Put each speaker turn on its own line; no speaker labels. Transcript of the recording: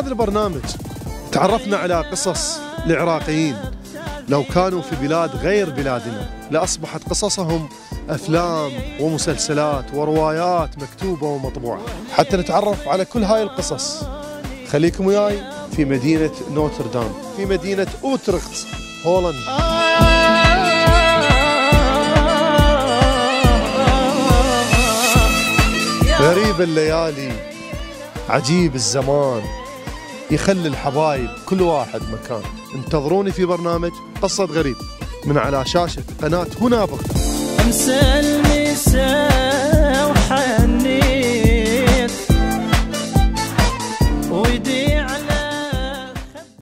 هذا البرنامج تعرفنا على قصص العراقيين لو كانوا في بلاد غير بلادنا، لأصبحت قصصهم أفلام ومسلسلات وروايات مكتوبة ومطبوعة. حتى نتعرف على كل هاي القصص خليكم وياي في مدينة نوتردام، في مدينة أوترخت، هولندا. غريب الليالي، عجيب الزمان، يخلي الحبايب كل واحد مكان. انتظروني في برنامج قصة غريب من على شاشة قناة هنا بك.
أمسى المساء وحنيت ويدي